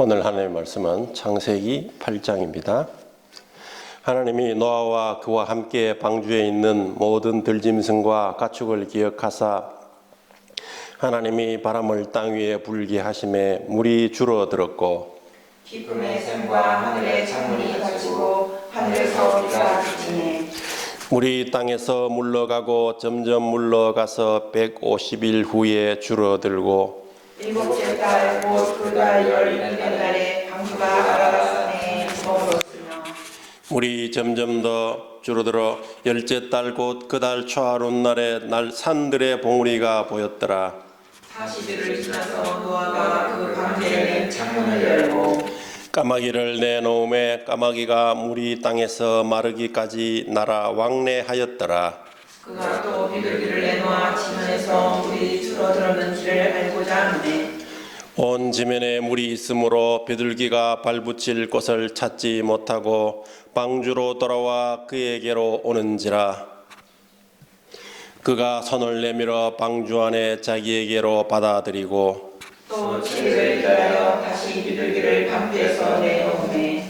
오늘 하나님의 말씀은 창세기 8장입니다. 하나님이 노아와 그와 함께 방주에 있는 모든 들짐승과 가축을 기억하사 하나님이 바람을 땅 위에 불게 하심에 물이 줄어들었고 깊음의 샘과 하늘의 창문이 닫히고 하늘에서 비가 그치네. 물이 땅에서 물러가고 점점 물러가서 150일 후에 줄어들고 일곱째 달 곧 그 달 12째 달에 방주가 아라바산에 머물었으며 물이 점점 더 줄어들어 열째 달 곧 그 달 초하룻날에 산들의 봉우리가 보였더라. 40일을 지나서 노아가 그 방주에 창문을 열고 까마귀를 내놓음에 까마귀가 물이 땅에서 마르기까지 날아 왕래하였더라. 그가 또 비둘기를 내놓아 지면에서 물이 줄어들었는지를 알고자 하네. 온 지면에 물이 있으므로 비둘기가 발붙일 곳을 찾지 못하고 방주로 돌아와 그에게로 오는지라. 그가 손을 내밀어 방주 안에 자기에게로 받아들이고 또 7일을 기다려 다시 비둘기를 방주에서 내놓으매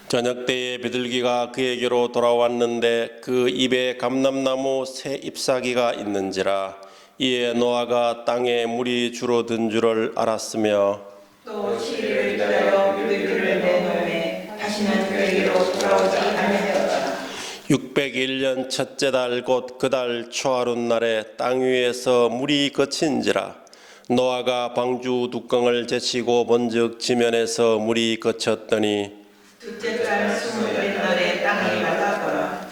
저녁 때에 비둘기가 그에게로 돌아왔는데 그 입에 감람나무 새 잎사귀가 있는지라. 이에 노아가 땅에 물이 줄어든 줄을 알았으며 또 7일을 기다려 비둘기를 내놓으매 다시는 그에게로 돌아오지 아니하였더라. 601년 첫째 달 곧 그 달 초하룻날에 땅 위에서 물이 그친지라. 노아가 방주 뚜껑을 제치고 본즉 지면에서 물이 그쳤더니 둘째 달 20일 날에 땅이 말랐더라.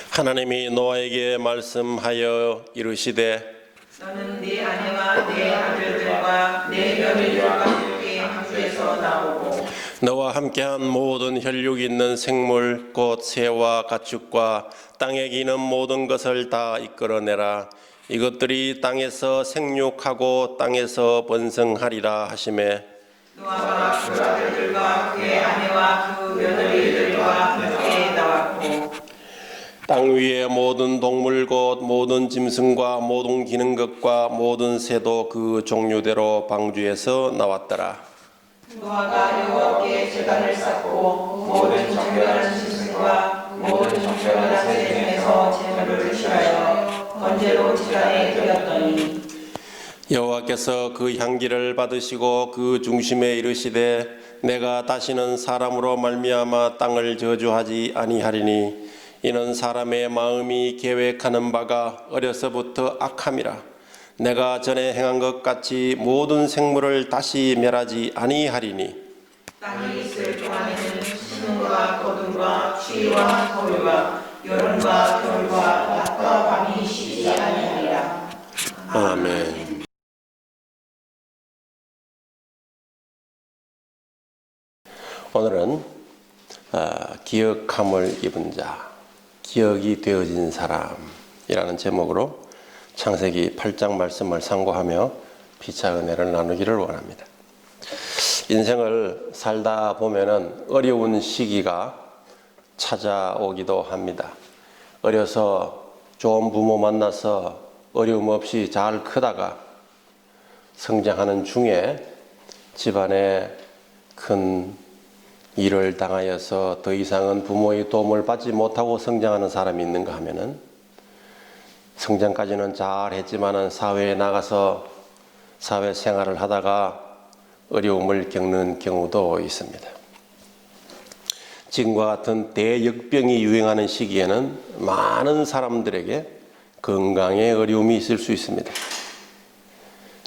하나님이 노아에게 말씀하여 이르시되 너는 네 아내와 네 아들들과 네 며느리와 함께 방주에서 나오고 너와 함께한 모든 혈육 있는 생물 곧 새와 가축과 땅에 기는 모든 것을 다 이끌어내라. 이것들이 땅에서 생육하고 땅에서 번성하리라 하시매 노아가 그 아들들과 그의 아내와 그 며느리들과 함께 나왔고 땅 위의 모든 동물 곧 모든 짐승과 모든 기는 것과 모든 새도 그 종류대로 방주에서 나왔더라. 노아가 여호와께 제단을 쌓고 모든 정결한 짐승과 모든 정결한 새 중에서 제물을 취하여 번제로 제단에 드렸더니 여호와께서 그 향기를 받으시고 그 중심에 이르시되 내가 다시는 사람으로 말미암아 땅을 저주하지 아니하리니 이는 사람의 마음이 계획하는 바가 어려서부터 악함이라. 내가 전에 행한 것 같이 모든 생물을 다시 멸하지 아니하리니 땅이 있을 동안에는 신음과 거둠과 추위와 더위와 여름과 겨울과 낮과 밤이 쉬지 아니하리라. 아멘. 오늘은 기억함을 입은 자, 기억이 되어진 사람이라는 제목으로 창세기 8장 말씀을 상고하며 피차 은혜를 나누기를 원합니다. 인생을 살다 보면은 어려운 시기가 찾아오기도 합니다. 어려서 좋은 부모 만나서 어려움 없이 잘 크다가 성장하는 중에 집안에 큰 일을 당하여서 더 이상은 부모의 도움을 받지 못하고 성장하는 사람이 있는가 하면은 성장까지는 잘 했지만은 사회에 나가서 사회생활을 하다가 어려움을 겪는 경우도 있습니다. 지금과 같은 대역병이 유행하는 시기에는 많은 사람들에게 건강에 어려움이 있을 수 있습니다.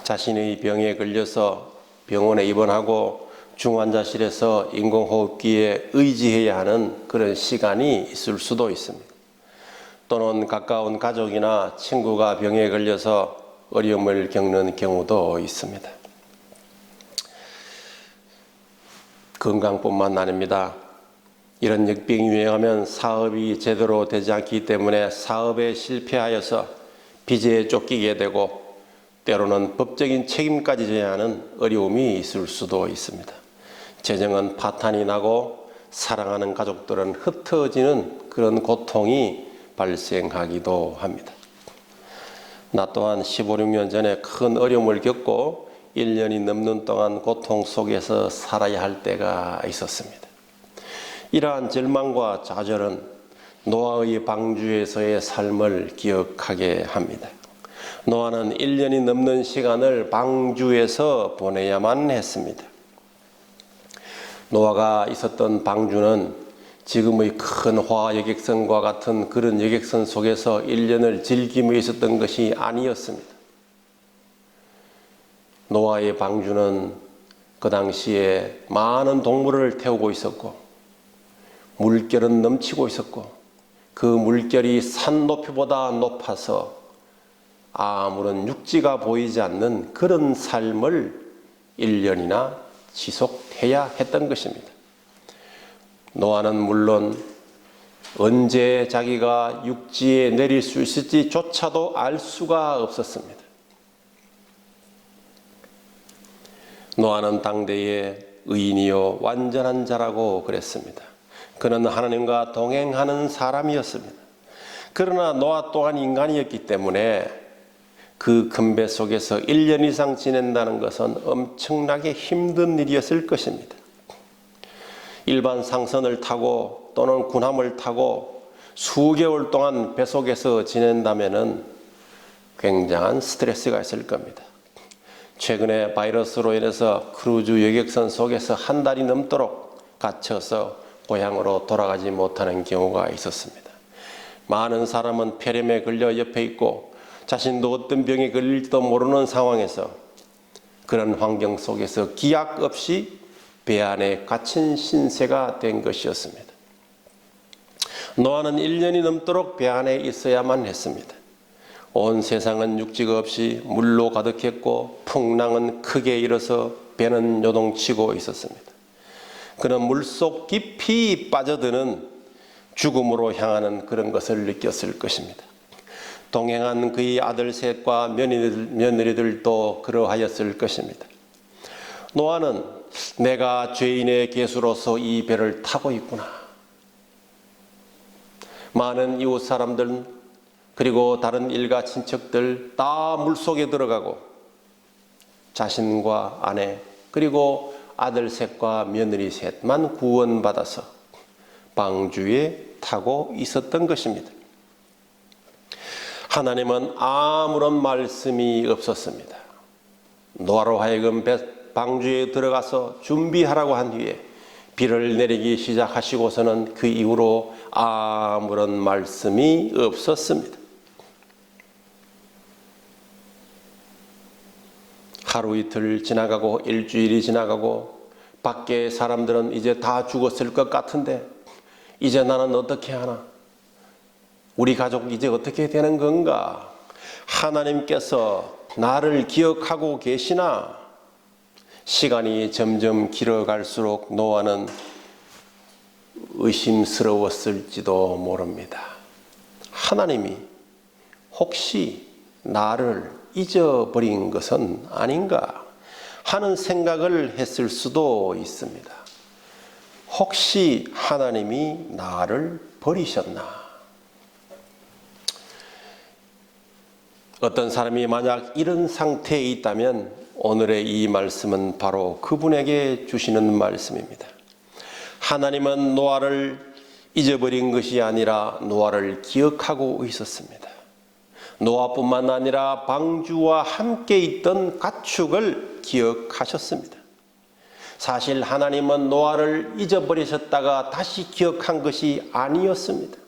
자신의 병에 걸려서 병원에 입원하고 중환자실에서 인공호흡기에 의지해야 하는 그런 시간이 있을 수도 있습니다. 또는 가까운 가족이나 친구가 병에 걸려서 어려움을 겪는 경우도 있습니다. 건강뿐만 아닙니다. 이런 역병이 유행하면 사업이 제대로 되지 않기 때문에 사업에 실패하여서 빚에 쫓기게 되고 때로는 법적인 책임까지 져야 하는 어려움이 있을 수도 있습니다. 재정은 파탄이 나고 사랑하는 가족들은 흩어지는 그런 고통이 발생하기도 합니다. 나 또한 15, 16년 전에 큰 어려움을 겪고 1년이 넘는 동안 고통 속에서 살아야 할 때가 있었습니다. 이러한 절망과 좌절은 노아의 방주에서의 삶을 기억하게 합니다. 노아는 1년이 넘는 시간을 방주에서 보내야만 했습니다. 노아가 있었던 방주는 지금의 큰 화여객선과 같은 그런 여객선 속에서 1년을 즐기며 있었던 것이 아니었습니다. 노아의 방주는 그 당시에 많은 동물을 태우고 있었고 물결은 넘치고 있었고 그 물결이 산 높이보다 높아서 아무런 육지가 보이지 않는 그런 삶을 1년이나 지속해야 했던 것입니다. 노아는 물론 언제 자기가 육지에 내릴 수 있을지조차도 알 수가 없었습니다. 노아는 당대의 의인이요 완전한 자라고 그랬습니다. 그는 하나님과 동행하는 사람이었습니다. 그러나 노아 또한 인간이었기 때문에 그 큰 배 속에서 1년 이상 지낸다는 것은 엄청나게 힘든 일이었을 것입니다. 일반 상선을 타고 또는 군함을 타고 수개월 동안 배 속에서 지낸다면은 굉장한 스트레스가 있을 겁니다. 최근에 바이러스로 인해서 크루즈 여객선 속에서 한 달이 넘도록 갇혀서 고향으로 돌아가지 못하는 경우가 있었습니다. 많은 사람은 폐렴에 걸려 옆에 있고 자신도 어떤 병에 걸릴지도 모르는 상황에서 그런 환경 속에서 기약 없이 배 안에 갇힌 신세가 된 것이었습니다. 노아는 1년이 넘도록 배 안에 있어야만 했습니다. 온 세상은 육지가 없이 물로 가득했고 풍랑은 크게 일어서 배는 요동치고 있었습니다. 그는 물속 깊이 빠져드는 죽음으로 향하는 그런 것을 느꼈을 것입니다. 동행한 그의 아들 셋과 며느리들도 그러하였을 것입니다. 노아는 내가 죄인의 개수로서 이 배를 타고 있구나. 많은 이웃 사람들 그리고 다른 일가 친척들 다 물속에 들어가고 자신과 아내 그리고 아들 셋과 며느리 셋만 구원받아서 방주에 타고 있었던 것입니다. 하나님은 아무런 말씀이 없었습니다. 노아로 하여금 방주에 들어가서 준비하라고 한 뒤에 비를 내리기 시작하시고서는 그 이후로 아무런 말씀이 없었습니다. 하루 이틀 지나가고 일주일이 지나가고 밖에 사람들은 이제 다 죽었을 것 같은데 이제 나는 어떻게 하나? 우리 가족 이제 어떻게 되는 건가? 하나님께서 나를 기억하고 계시나? 시간이 점점 길어갈수록 노아는 의심스러웠을지도 모릅니다. 하나님이 혹시 나를 잊어버린 것은 아닌가 하는 생각을 했을 수도 있습니다. 혹시 하나님이 나를 버리셨나? 어떤 사람이 만약 이런 상태에 있다면 오늘의 이 말씀은 바로 그분에게 주시는 말씀입니다. 하나님은 노아를 잊어버린 것이 아니라 노아를 기억하고 있었습니다. 노아뿐만 아니라 방주와 함께 있던 가축을 기억하셨습니다. 사실 하나님은 노아를 잊어버리셨다가 다시 기억한 것이 아니었습니다.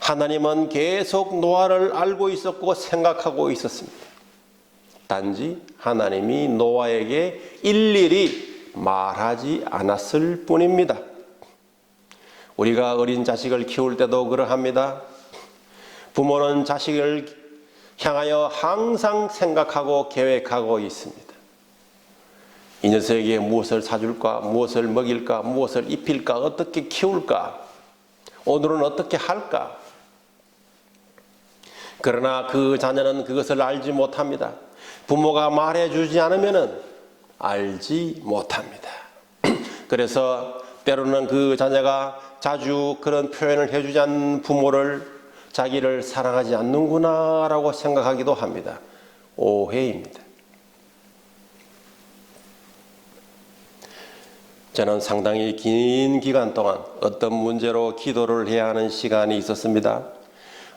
하나님은 계속 노아를 알고 있었고 생각하고 있었습니다. 단지 하나님이 노아에게 일일이 말하지 않았을 뿐입니다. 우리가 어린 자식을 키울 때도 그러합니다. 부모는 자식을 향하여 항상 생각하고 계획하고 있습니다. 이 녀석에게 무엇을 사줄까, 무엇을 먹일까, 무엇을 입힐까, 어떻게 키울까, 오늘은 어떻게 할까. 그러나 그 자녀는 그것을 알지 못합니다. 부모가 말해주지 않으면 알지 못합니다. 그래서 때로는 그 자녀가 자주 그런 표현을 해주지 않는 부모를 자기를 사랑하지 않는구나 라고 생각하기도 합니다. 오해입니다. 저는 상당히 긴 기간 동안 어떤 문제로 기도를 해야 하는 시간이 있었습니다.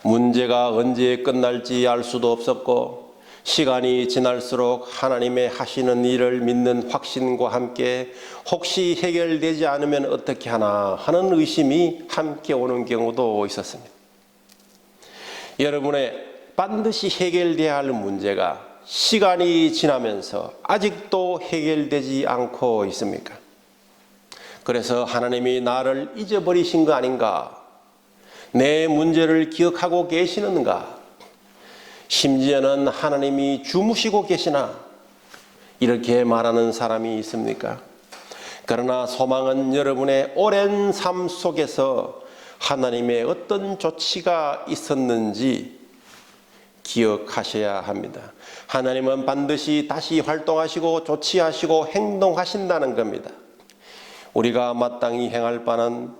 문제가 언제 끝날지 알 수도 없었고 시간이 지날수록 하나님의 하시는 일을 믿는 확신과 함께 혹시 해결되지 않으면 어떻게 하나 하는 의심이 함께 오는 경우도 있었습니다. 여러분의 반드시 해결돼야 할 문제가 시간이 지나면서 아직도 해결되지 않고 있습니까? 그래서 하나님이 나를 잊어버리신 거 아닌가? 내 문제를 기억하고 계시는가? 심지어는 하나님이 주무시고 계시나? 이렇게 말하는 사람이 있습니까? 그러나 소망은 여러분의 오랜 삶 속에서 하나님의 어떤 조치가 있었는지 기억하셔야 합니다. 하나님은 반드시 다시 활동하시고 조치하시고 행동하신다는 겁니다. 우리가 마땅히 행할 바는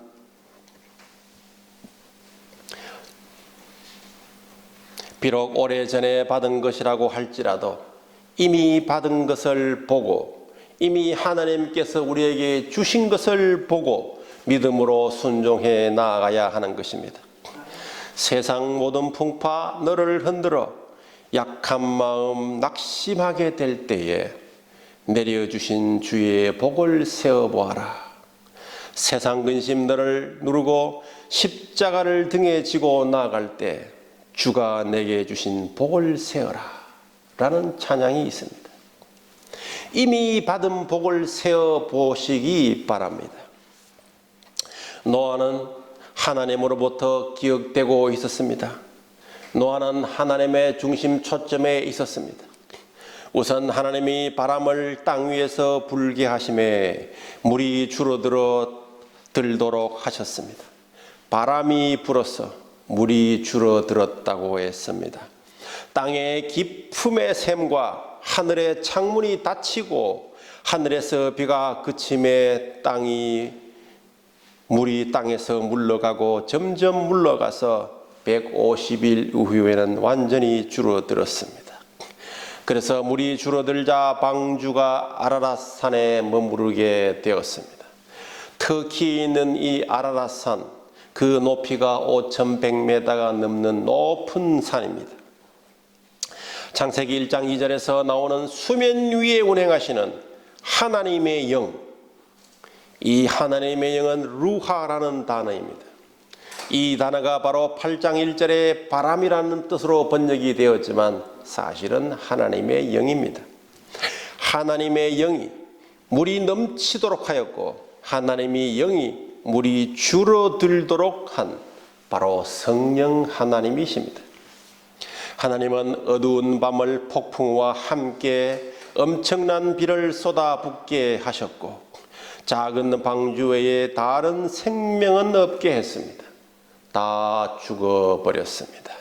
비록 오래전에 받은 것이라고 할지라도 이미 받은 것을 보고 이미 하나님께서 우리에게 주신 것을 보고 믿음으로 순종해 나아가야 하는 것입니다. 세상 모든 풍파 너를 흔들어 약한 마음 낙심하게 될 때에 내려주신 주의 복을 세어보아라. 세상 근심 너를 누르고 십자가를 등에 지고 나아갈 때 주가 내게 주신 복을 세어라 라는 찬양이 있습니다. 이미 받은 복을 세어보시기 바랍니다. 노아는 하나님으로부터 기억되고 있었습니다. 노아는 하나님의 중심 초점에 있었습니다. 우선 하나님이 바람을 땅 위에서 불게 하심에 물이 줄어들도록 하셨습니다. 바람이 불어서 물이 줄어들었다고 했습니다. 땅의 깊음의 샘과 하늘의 창문이 닫히고 하늘에서 비가 그침에 물이 땅에서 물러가고 점점 물러가서 150일 이후에는 완전히 줄어들었습니다. 그래서 물이 줄어들자 방주가 아라랏산에 머무르게 되었습니다. 터키에 있는 이 아라랏산, 그 높이가 5,100m가 넘는 높은 산입니다. 창세기 1장 2절에서 나오는 수면 위에 운행하시는 하나님의 영, 이 하나님의 영은 루하라는 단어입니다. 이 단어가 바로 8장 1절에 바람이라는 뜻으로 번역이 되었지만 사실은 하나님의 영입니다. 하나님의 영이 물이 넘치도록 하였고 하나님의 영이 물이 줄어들도록 한 바로 성령 하나님이십니다. 하나님은 어두운 밤을 폭풍과 함께 엄청난 비를 쏟아붓게 하셨고 작은 방주 외에 다른 생명은 없게 했습니다. 다 죽어버렸습니다.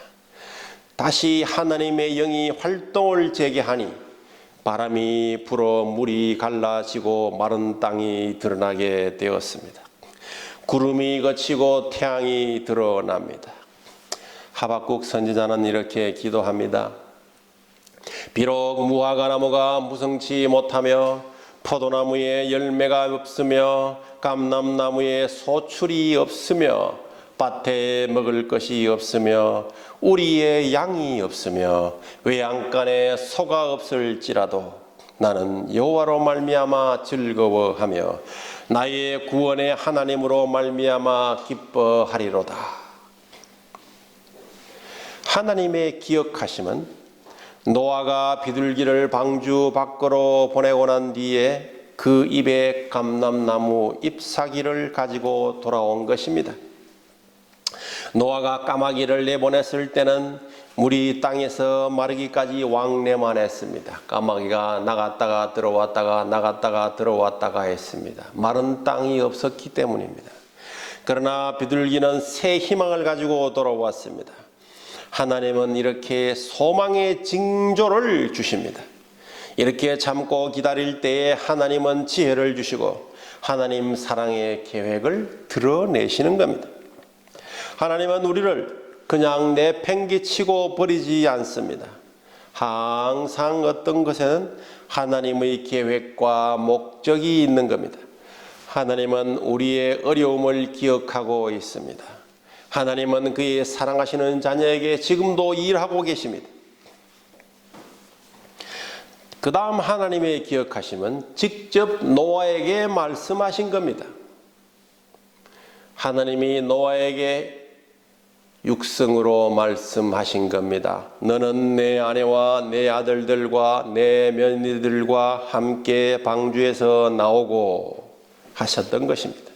다시 하나님의 영이 활동을 재개하니 바람이 불어 물이 갈라지고 마른 땅이 드러나게 되었습니다. 구름이 걷히고 태양이 드러납니다. 하박국 선지자는 이렇게 기도합니다. 비록 무화과나무가 무성치 못하며 포도나무에 열매가 없으며 감람나무에 소출이 없으며 밭에 먹을 것이 없으며 우리의 양이 없으며 외양간에 소가 없을지라도 나는 여호와로 말미암아 즐거워하며 나의 구원의 하나님으로 말미암아 기뻐하리로다. 하나님의 기억하심은 노아가 비둘기를 방주 밖으로 보내고 난 뒤에 그 입에 감람나무 잎사귀를 가지고 돌아온 것입니다. 노아가 까마귀를 내보냈을 때는 물이 땅에서 마르기까지 왕래만 했습니다. 까마귀가 나갔다가 들어왔다가 나갔다가 들어왔다가 했습니다. 마른 땅이 없었기 때문입니다. 그러나 비둘기는 새 희망을 가지고 돌아왔습니다. 하나님은 이렇게 소망의 징조를 주십니다. 이렇게 참고 기다릴 때에 하나님은 지혜를 주시고 하나님 사랑의 계획을 드러내시는 겁니다. 하나님은 우리를 그냥 내팽개치고 버리지 않습니다. 항상 어떤 것에는 하나님의 계획과 목적이 있는 겁니다. 하나님은 우리의 어려움을 기억하고 있습니다. 하나님은 그의 사랑하시는 자녀에게 지금도 일하고 계십니다. 그 다음 하나님의 기억하심은 직접 노아에게 말씀하신 겁니다. 하나님이 노아에게 육성으로 말씀하신 겁니다. 너는 내 아내와 내 아들들과 내 며느리들과 함께 방주에서 나오고 하셨던 것입니다.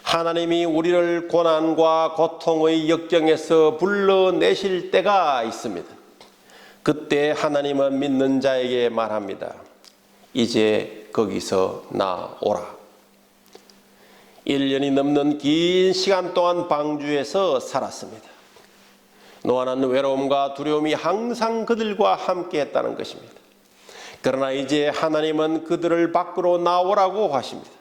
하나님이 우리를 고난과 고통의 역경에서 불러내실 때가 있습니다. 그때 하나님은 믿는 자에게 말합니다. 이제 거기서 나오라. 1년이 넘는 긴 시간 동안 방주에서 살았습니다. 노아는 외로움과 두려움이 항상 그들과 함께 했다는 것입니다. 그러나 이제 하나님은 그들을 밖으로 나오라고 하십니다.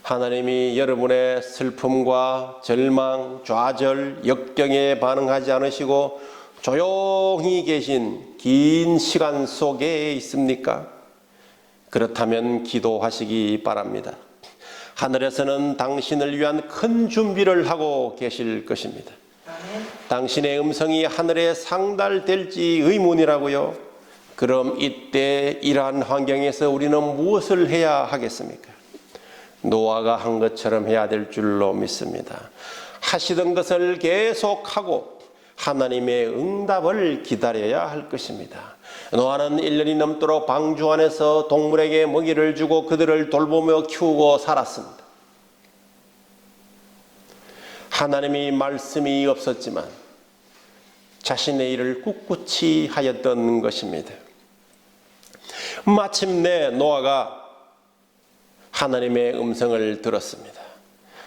하나님이 여러분의 슬픔과 절망, 좌절, 역경에 반응하지 않으시고 조용히 계신 긴 시간 속에 있습니까? 그렇다면 기도하시기 바랍니다. 하늘에서는 당신을 위한 큰 준비를 하고 계실 것입니다. 당신의 음성이 하늘에 상달될지 의문이라고요? 그럼 이때 이러한 환경에서 우리는 무엇을 해야 하겠습니까? 노아가 한 것처럼 해야 될 줄로 믿습니다. 하시던 것을 계속하고 하나님의 응답을 기다려야 할 것입니다. 노아는 1년이 넘도록 방주 안에서 동물에게 먹이를 주고 그들을 돌보며 키우고 살았습니다. 하나님이 말씀이 없었지만 자신의 일을 꿋꿋이 하였던 것입니다. 마침내 노아가 하나님의 음성을 들었습니다.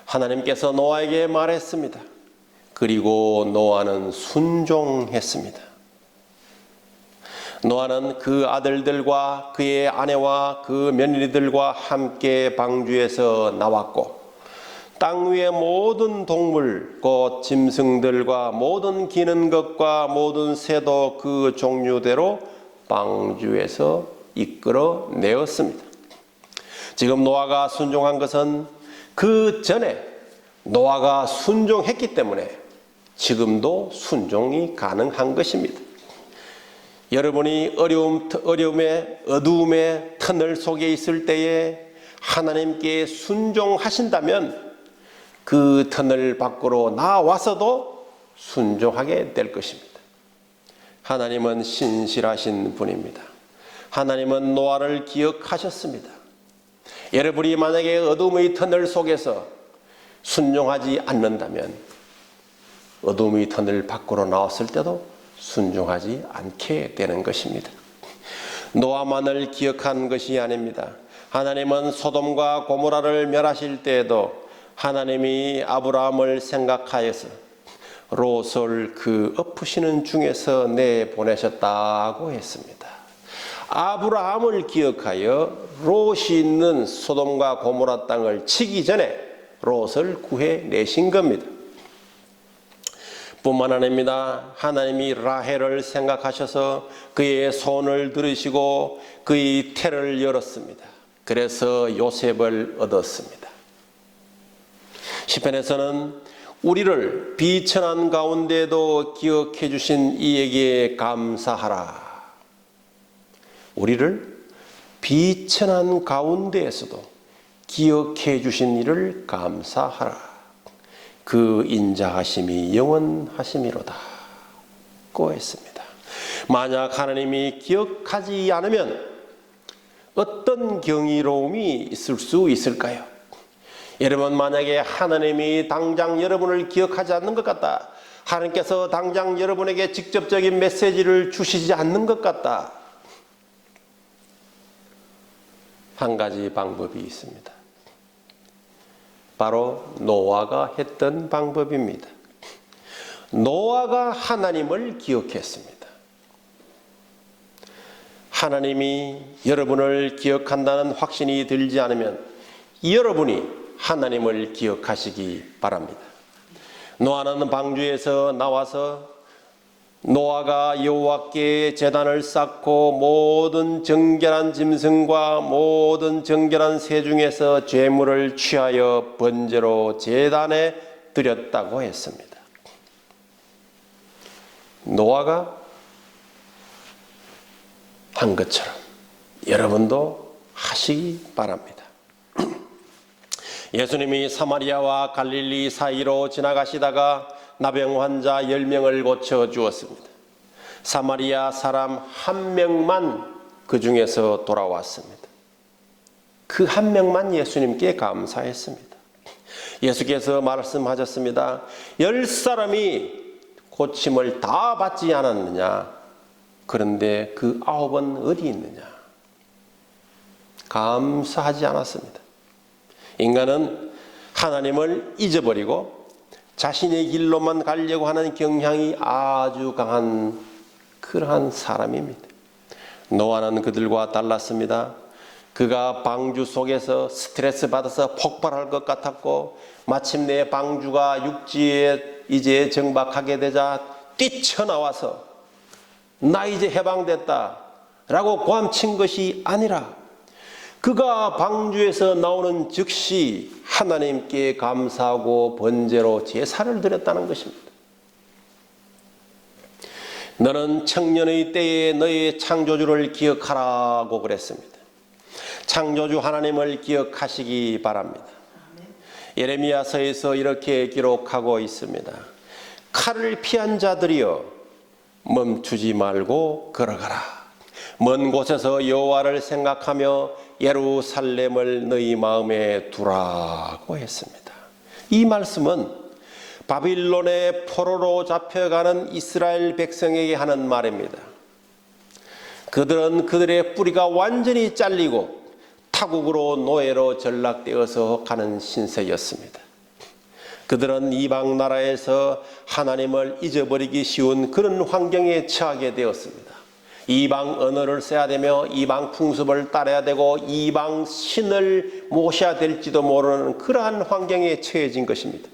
하나님께서 노아에게 말했습니다. 그리고 노아는 순종했습니다. 노아는 그 아들들과 그의 아내와 그 며느리들과 함께 방주에서 나왔고 땅 위의 모든 동물, 곧 짐승들과 모든 기는 것과 모든 새도 그 종류대로 방주에서 이끌어내었습니다. 지금 노아가 순종한 것은 그 전에 노아가 순종했기 때문에 지금도 순종이 가능한 것입니다. 여러분이 어려움의 어두움의 터널 속에 있을 때에 하나님께 순종하신다면 그 터널 밖으로 나와서도 순종하게 될 것입니다. 하나님은 신실하신 분입니다. 하나님은 노아를 기억하셨습니다. 여러분이 만약에 어둠의 터널 속에서 순종하지 않는다면 어둠의 터널 밖으로 나왔을 때도 순종하지 않게 되는 것입니다. 노아만을 기억한 것이 아닙니다. 하나님은 소돔과 고모라를 멸하실 때에도 하나님이 아브라함을 생각하여서 롯을 그 엎으시는 중에서 내보내셨다고 했습니다. 아브라함을 기억하여 롯이 있는 소돔과 고모라 땅을 치기 전에 롯을 구해내신 겁니다. 뿐만 아닙니다. 하나님이 라헬을 생각하셔서 그의 손을 들으시고 그의 태를 열었습니다. 그래서 요셉을 얻었습니다. 시편에서는 우리를 비천한 가운데도 기억해 주신 이에게 감사하라. 우리를 비천한 가운데에서도 기억해 주신 이를 감사하라. 그 인자하심이 영원하심이로다 고 했습니다. 만약 하나님이 기억하지 않으면 어떤 경이로움이 있을 수 있을까요? 여러분, 만약에 하나님이 당장 여러분을 기억하지 않는 것 같다, 하나님께서 당장 여러분에게 직접적인 메시지를 주시지 않는 것 같다, 한 가지 방법이 있습니다. 바로 노아가 했던 방법입니다. 노아가 하나님을 기억했습니다. 하나님이 여러분을 기억한다는 확신이 들지 않으면 여러분이 하나님을 기억하시기 바랍니다. 노아는 방주에서 나와서 노아가 여호와께 제단을 쌓고 모든 정결한 짐승과 모든 정결한 새 중에서 제물을 취하여 번제로 제단에 드렸다고 했습니다. 노아가 한 것처럼 여러분도 하시기 바랍니다. 예수님이 사마리아와 갈릴리 사이로 지나가시다가 나병 환자 10명을 고쳐주었습니다. 사마리아 사람 1명만 그 중에서 돌아왔습니다. 그 1명만 예수님께 감사했습니다. 예수께서 말씀하셨습니다. 10사람이 고침을 다 받지 않았느냐? 그런데 그 9은 어디 있느냐? 감사하지 않았습니다. 인간은 하나님을 잊어버리고 자신의 길로만 가려고 하는 경향이 아주 강한 그러한 사람입니다. 노아는 그들과 달랐습니다. 그가 방주 속에서 스트레스 받아서 폭발할 것 같았고 마침내 방주가 육지에 이제 정박하게 되자 뛰쳐나와서 나 이제 해방됐다 라고 고함친 것이 아니라 그가 방주에서 나오는 즉시 하나님께 감사하고 번제로 제사를 드렸다는 것입니다. 너는 청년의 때에 너의 창조주를 기억하라고 그랬습니다. 창조주 하나님을 기억하시기 바랍니다. 예레미야서에서 이렇게 기록하고 있습니다. 칼을 피한 자들이여 멈추지 말고 걸어가라. 먼 곳에서 여호와를 생각하며 예루살렘을 너희 마음에 두라고 했습니다. 이 말씀은 바빌론의 포로로 잡혀가는 이스라엘 백성에게 하는 말입니다. 그들은 그들의 뿌리가 완전히 잘리고 타국으로 노예로 전락되어서 가는 신세였습니다. 그들은 이방 나라에서 하나님을 잊어버리기 쉬운 그런 환경에 처하게 되었습니다. 이방 언어를 써야 되며 이방 풍습을 따라야 되고 이방 신을 모셔야 될지도 모르는 그러한 환경에 처해진 것입니다.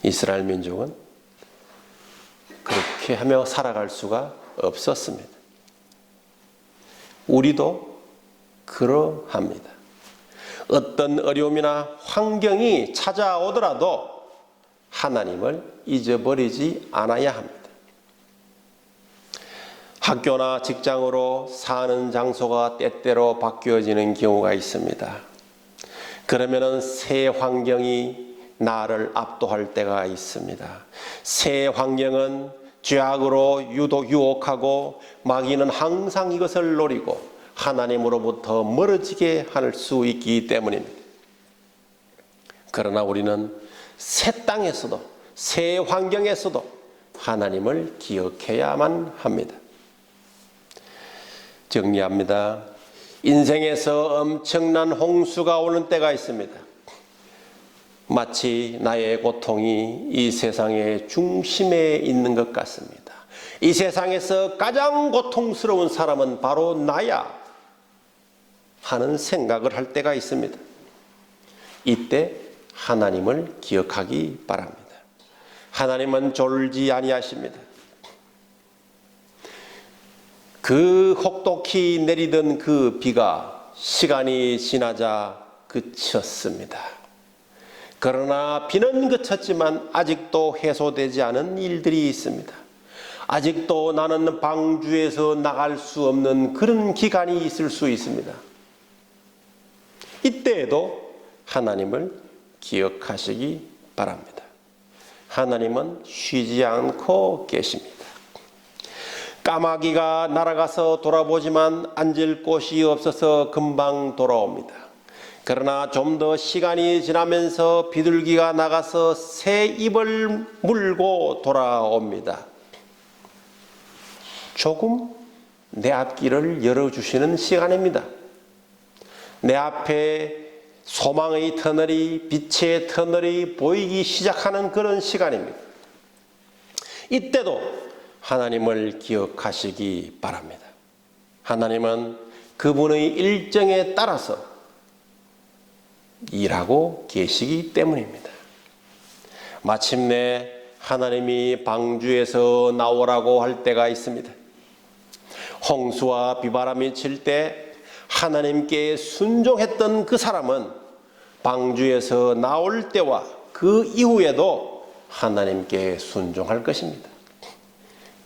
이스라엘 민족은 그렇게 하며 살아갈 수가 없었습니다. 우리도 그러합니다. 어떤 어려움이나 환경이 찾아오더라도 하나님을 잊어버리지 않아야 합니다. 학교나 직장으로 사는 장소가 때때로 바뀌어지는 경우가 있습니다. 그러면은 새 환경이 나를 압도할 때가 있습니다. 새 환경은 죄악으로 유혹하고 마귀는 항상 이것을 노리고 하나님으로부터 멀어지게 할 수 있기 때문입니다. 그러나 우리는 새 땅에서도 새 환경에서도 하나님을 기억해야만 합니다. 정리합니다. 인생에서 엄청난 홍수가 오는 때가 있습니다. 마치 나의 고통이 이 세상의 중심에 있는 것 같습니다. 이 세상에서 가장 고통스러운 사람은 바로 나야 하는 생각을 할 때가 있습니다. 이때 하나님을 기억하기 바랍니다. 하나님은 졸지 아니하십니다. 그 혹독히 내리던 그 비가 시간이 지나자 그쳤습니다. 그러나 비는 그쳤지만 아직도 해소되지 않은 일들이 있습니다. 아직도 나는 방주에서 나갈 수 없는 그런 기간이 있을 수 있습니다. 이때에도 하나님을 기억하시기 바랍니다. 하나님은 쉬지 않고 계십니다. 까마귀가 날아가서 돌아보지만 앉을 곳이 없어서 금방 돌아옵니다. 그러나 좀 더 시간이 지나면서 비둘기가 나가서 새 입을 물고 돌아옵니다. 조금 내 앞길을 열어주시는 시간입니다. 내 앞에 소망의 터널이, 빛의 터널이 보이기 시작하는 그런 시간입니다. 이때도 하나님을 기억하시기 바랍니다. 하나님은 그분의 일정에 따라서 일하고 계시기 때문입니다. 마침내 하나님이 방주에서 나오라고 할 때가 있습니다. 홍수와 비바람이 칠 때 하나님께 순종했던 그 사람은 방주에서 나올 때와 그 이후에도 하나님께 순종할 것입니다.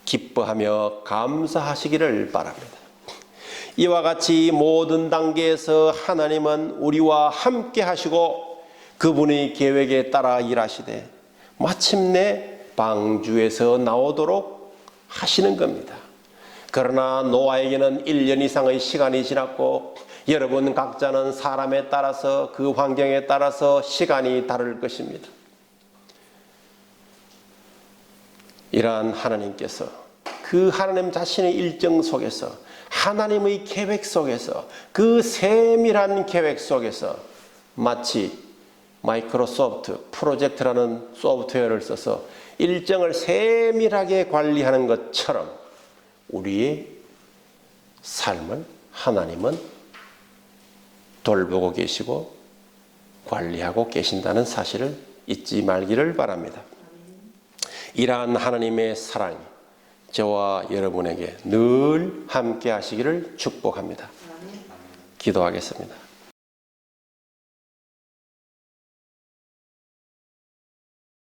기뻐하며 감사하시기를 바랍니다. 이와 같이 모든 단계에서 하나님은 우리와 함께 하시고 그분의 계획에 따라 일하시되 마침내 방주에서 나오도록 하시는 겁니다. 그러나 노아에게는 1년 이상의 시간이 지났고 여러분 각자는 사람에 따라서 그 환경에 따라서 시간이 다를 것입니다. 이러한 하나님께서 그 하나님 자신의 일정 속에서 하나님의 계획 속에서 그 세밀한 계획 속에서 마치 마이크로소프트 프로젝트라는 소프트웨어를 써서 일정을 세밀하게 관리하는 것처럼 우리의 삶을 하나님은 돌보고 계시고 관리하고 계신다는 사실을 잊지 말기를 바랍니다. 이러한 하나님의 사랑이 저와 여러분에게 늘 함께 하시기를 축복합니다. 기도하겠습니다.